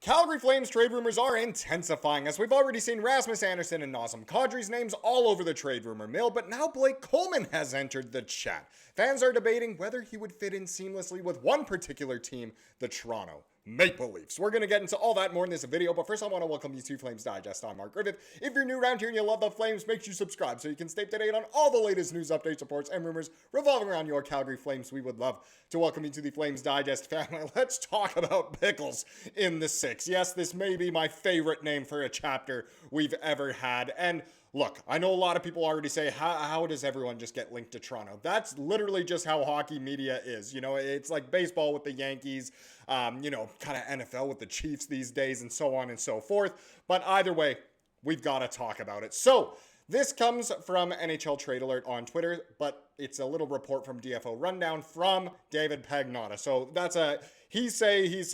Calgary Flames trade rumors are intensifying, as we've already seen Rasmus Andersson and Nazem Kadri's names all over the trade rumor mill, but now Blake Coleman has entered the chat. Fans are debating whether he would fit in seamlessly with one particular team, the Toronto Maple Leafs. We're going to get into all that more in this video, but first I want to welcome you to Flames Digest. I'm Mark Griffith. If you're new around here and you love the Flames, make sure you subscribe so you can stay up to date on all the latest news, updates, reports, and rumors revolving around your Calgary Flames. We would love to welcome you to the Flames Digest family. Let's talk about Pickles in the six. Yes, this may be my favorite name for a chapter we've ever had, and look, I know a lot of people already say, how does everyone just get linked to Toronto? That's literally just how hockey media is. You know, it's like baseball with the Yankees, kind of NFL with the Chiefs these days, and so on and so forth. But either way, we've got to talk about it. So this comes from NHL Trade Alert on Twitter, but it's a little report from DFO Rundown from David Pagnotta. So that's a he say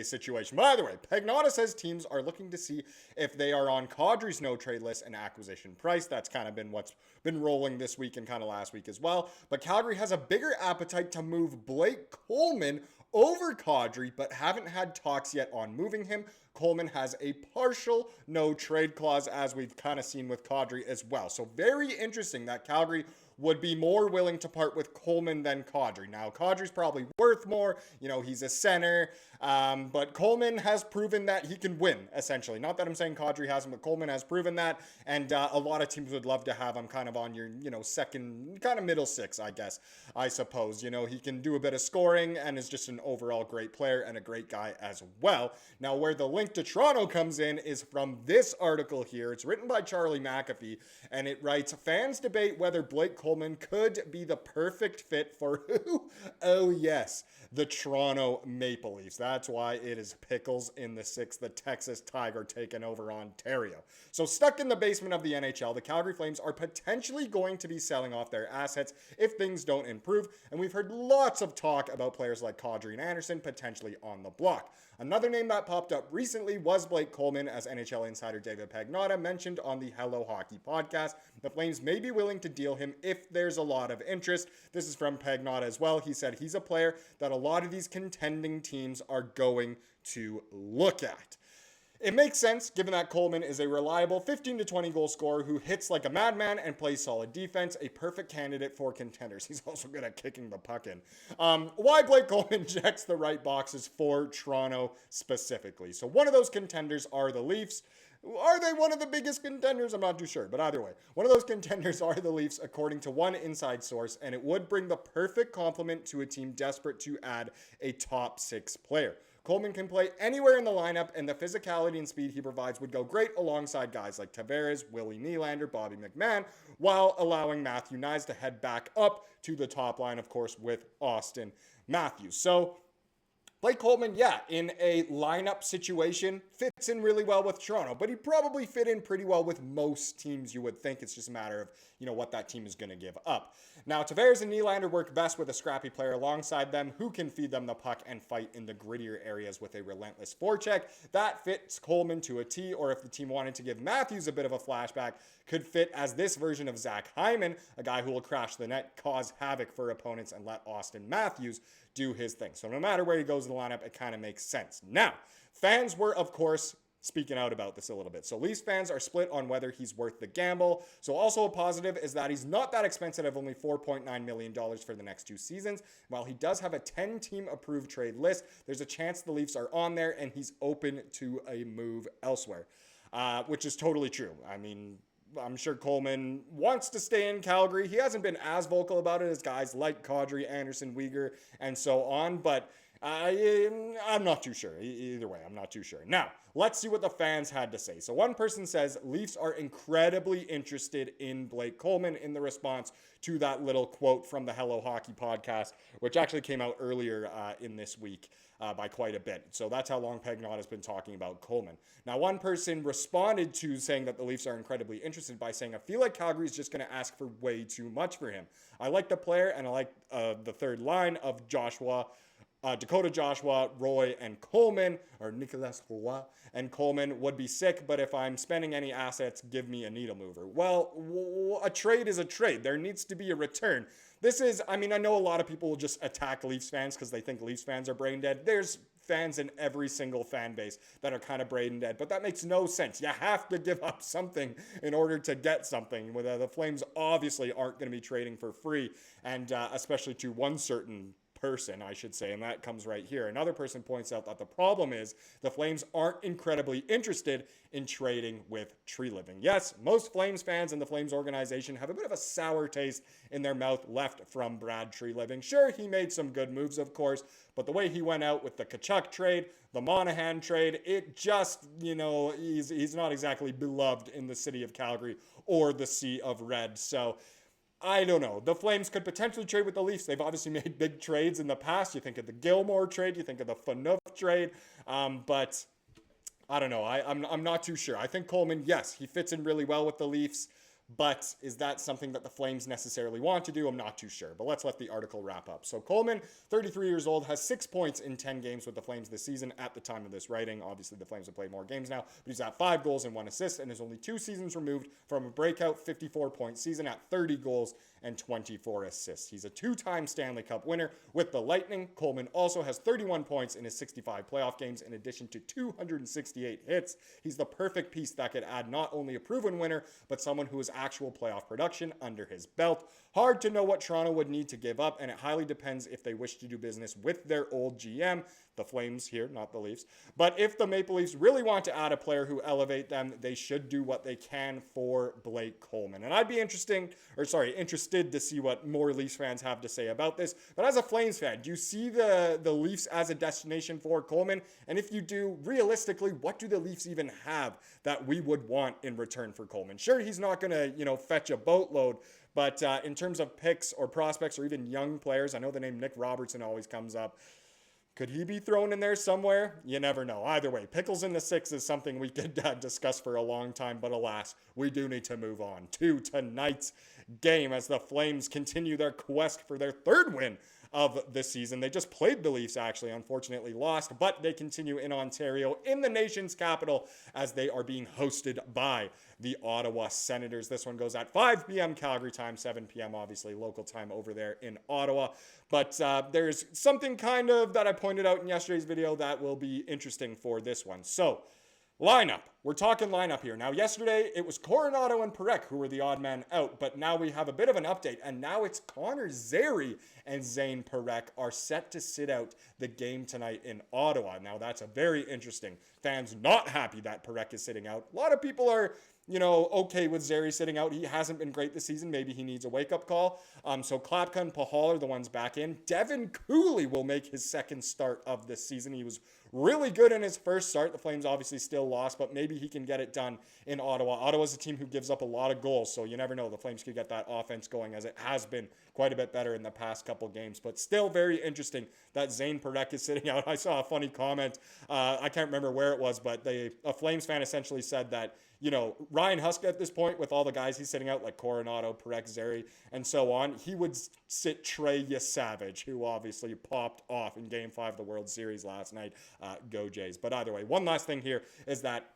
situation. But either way, Pagnotta says teams are looking to see if they are on Kadri's no trade list and acquisition price. That's kind of been what's been rolling this week and kind of last week as well. But Calgary has a bigger appetite to move Blake Coleman over Kadri, but haven't had talks yet on moving him. Coleman has a partial no trade clause, as we've kind of seen with Kadri as well. So very interesting that Calgary would be more willing to part with Coleman than Kadri. Now, Kadri's probably worth more. You know, he's a center. But Coleman has proven that he can win, essentially. Not that I'm saying Kadri hasn't, but Coleman has proven that. And a lot of teams would love to have him kind of on your, second, kind of middle six, I guess, I suppose. You know, he can do a bit of scoring and is just an overall great player and a great guy as well. Now, where the link to Toronto comes in is from this article here. It's written by Charlie McAfee, and it writes, fans debate whether Blake Coleman could be the perfect fit for who? Oh, yes, the Toronto Maple Leafs. That's why it is Pickles in the six, the Texas Tiger taking over Ontario. So stuck in the basement of the NHL, the Calgary Flames are potentially going to be selling off their assets if things don't improve, and we've heard lots of talk about players like Kadri and Andersson potentially on the block. Another name that popped up recently was Blake Coleman, as NHL insider David Pagnotta mentioned on the Hello Hockey podcast. The Flames may be willing to deal him if there's a lot of interest. This is from Pagnotta as well. He said he's a player that a lot of these contending teams are going to look at. It makes sense, given that Coleman is a reliable 15 to 20 goal scorer who hits like a madman and plays solid defense, a perfect candidate for contenders. He's also good at kicking the puck in. Why Blake Coleman checks the right boxes for Toronto specifically. So one of those contenders are the Leafs. Are they one of the biggest contenders? I'm not too sure, but either way, one of those contenders are the Leafs, according to one inside source, and it would bring the perfect complement to a team desperate to add a top six player. Coleman can play anywhere in the lineup, and the physicality and speed he provides would go great alongside guys like Tavares, Willie Nylander, Bobby McMahon, while allowing Matthew Knies to head back up to the top line, of course, with Austin Matthews. So Blake Coleman, in a lineup situation, fits in really well with Toronto, but he'd probably fit in pretty well with most teams, you would think. It's just a matter of, what that team is going to give up. Now, Tavares and Nylander work best with a scrappy player alongside them who can feed them the puck and fight in the grittier areas with a relentless forecheck. That fits Coleman to a T, or if the team wanted to give Matthews a bit of a flashback, could fit as this version of Zach Hyman, a guy who will crash the net, cause havoc for opponents, and let Austin Matthews do his thing. So no matter where he goes in the lineup, it kind of makes sense. Now, fans were, of course, speaking out about this a little bit. So Leafs fans are split on whether he's worth the gamble. So also a positive is that he's not that expensive at only $4.9 million for the next 2 seasons. While he does have a 10-team approved trade list, there's a chance the Leafs are on there and he's open to a move elsewhere, which is totally true. I mean, I'm sure Coleman wants to stay in Calgary. He hasn't been as vocal about it as guys like Kadri, Andersson, Weegar, and so on, but I'm not too sure. Either way, I'm not too sure. Now, let's see what the fans had to say. So one person says, Leafs are incredibly interested in Blake Coleman in the response to that little quote from the Hello Hockey podcast, which actually came out earlier in this week by quite a bit. So that's how long Pagnotta has been talking about Coleman. Now, one person responded to saying that the Leafs are incredibly interested by saying, I feel like Calgary is just going to ask for way too much for him. I like the player, and I like the third line of Dakota Joshua, Roy, and Coleman, or Nicolas Roy and Coleman would be sick, but if I'm spending any assets, give me a needle mover. Well, a trade is a trade. There needs to be a return. This is, I know a lot of people will just attack Leafs fans because they think Leafs fans are brain dead. There's fans in every single fan base that are kind of brain dead, but that makes no sense. You have to give up something in order to get something. The Flames obviously aren't going to be trading for free, and especially to one certain person, I should say, and that comes right here. Another person points out that the problem is the Flames aren't incredibly interested in trading with Treliving. Yes, most Flames fans and the Flames organization have a bit of a sour taste in their mouth left from Brad Treliving. Sure, he made some good moves, of course, but the way he went out with the Tkachuk trade, the Monahan trade, it just, he's not exactly beloved in the city of Calgary or the Sea of Red. So I don't know. The Flames could potentially trade with the Leafs. They've obviously made big trades in the past. You think of the Gilmore trade. You think of the Phaneuf trade. But I don't know. I'm not too sure. I think Coleman, yes, he fits in really well with the Leafs. But is that something that the Flames necessarily want to do? I'm not too sure. But let's let the article wrap up. So Coleman, 33 years old, has 6 points in 10 games with the Flames this season at the time of this writing. Obviously, the Flames have played more games now, but he's at 5 goals and 1 assist and is only 2 seasons removed from a breakout 54-point season at 30 goals and 24 assists. He's a 2-time Stanley Cup winner with the Lightning. Coleman also has 31 points in his 65 playoff games in addition to 268 hits. He's the perfect piece that could add not only a proven winner, but someone who has actual playoff production under his belt. Hard to know what Toronto would need to give up, and it highly depends if they wish to do business with their old GM, the Flames here, not the Leafs. But if the Maple Leafs really want to add a player who elevate them, they should do what they can for Blake Coleman. And I'd be interested to see what more Leafs fans have to say about this. But as a Flames fan, do you see the Leafs as a destination for Coleman? And if you do, realistically, what do the Leafs even have that we would want in return for Coleman? Sure, he's not going to, fetch a boatload, but in terms of picks or prospects or even young players, I know the name Nick Robertson always comes up. Could he be thrown in there somewhere? You never know. Either way, Pickles in the 6 is something we could discuss for a long time, but alas, we do need to move on to tonight's game as the Flames continue their quest for their 3rd win of the season. They just played the Leafs, actually, unfortunately lost, but they continue in Ontario, in the nation's capital, as they are being hosted by the Ottawa Senators. This one goes at 5 p.m. Calgary time, 7 p.m. obviously local time over there in Ottawa. But there's something kind of that I pointed out in yesterday's video that will be interesting for this one. So, lineup. We're talking lineup here. Now, yesterday, it was Coronato and Parekh who were the odd man out, but now we have a bit of an update, and now it's Connor Zary and Zane Parekh are set to sit out the game tonight in Ottawa. Now, that's a very interesting. Fans not happy that Parekh is sitting out. A lot of people are, okay with Zary sitting out. He hasn't been great this season. Maybe he needs a wake-up call. So Klapka and Pahal are the ones back in. Devin Cooley will make his 2nd start of this season. He was really good in his first start. The Flames obviously still lost, but maybe he can get it done in Ottawa. Ottawa's a team who gives up a lot of goals, so you never know. The Flames could get that offense going, as it has been quite a bit better in the past couple games. But still very interesting that Zane Parekh is sitting out. I saw a funny comment. I can't remember where it was, but a Flames fan essentially said that, Ryan Huska at this point, with all the guys he's sitting out, like Coronato, Parekh, Zary, and so on, he would sit Trey Yesavage, who obviously popped off in Game 5 of the World Series last night. Go Jays. But either way, one last thing here is that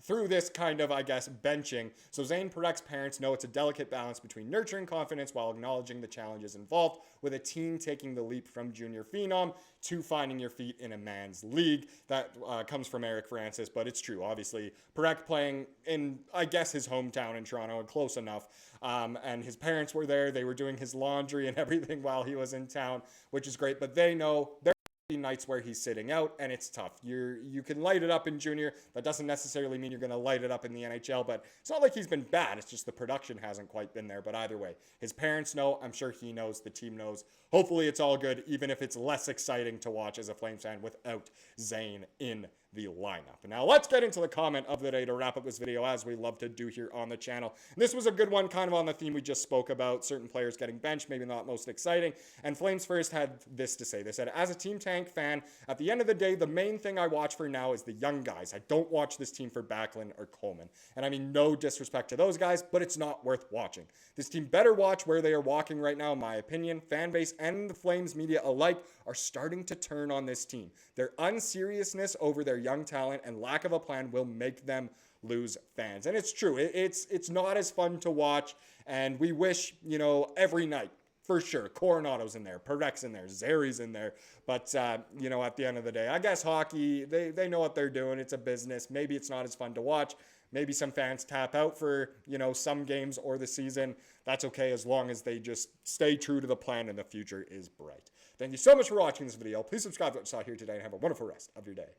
through this kind of, benching, so Zane Parech's parents know it's a delicate balance between nurturing confidence while acknowledging the challenges involved with a team taking the leap from junior phenom to finding your feet in a man's league. That comes from Eric Francis, but it's true. Obviously, Parekh playing in, his hometown in Toronto, and close enough. And his parents were there. They were doing his laundry and everything while he was in town, which is great. But they know they're nights where he's sitting out, and it's tough. You can light it up in junior. That doesn't necessarily mean you're going to light it up in the NHL, but it's not like he's been bad. It's just the production hasn't quite been there. But either way, his parents know. I'm sure he knows. The team knows. Hopefully it's all good, even if it's less exciting to watch as a Flames fan without Zane in the lineup. Now let's get into the comment of the day to wrap up this video, as we love to do here on the channel. And this was a good one, kind of on the theme we just spoke about, certain players getting benched, maybe not most exciting. And Flames First had this to say. They said, as a Team Tank fan, at the end of the day, the main thing I watch for now is the young guys. I don't watch this team for Backlund or Coleman. And I mean, no disrespect to those guys, but it's not worth watching. This team better watch where they are walking right now, in my opinion. Fan base and the Flames media alike are starting to turn on this team. Their unseriousness over their young talent and lack of a plan will make them lose fans. And it's true. It's not as fun to watch, and we wish, every night for sure. Coronato's in there, Parek's in there, Zari's in there. But, you know, at the end of the day, I guess hockey, they know what they're doing. It's a business. Maybe it's not as fun to watch. Maybe some fans tap out for, you know, some games or the season. That's okay as long as they just stay true to the plan and the future is bright. Thank you so much for watching this video. Please subscribe to what you saw here today and have a wonderful rest of your day.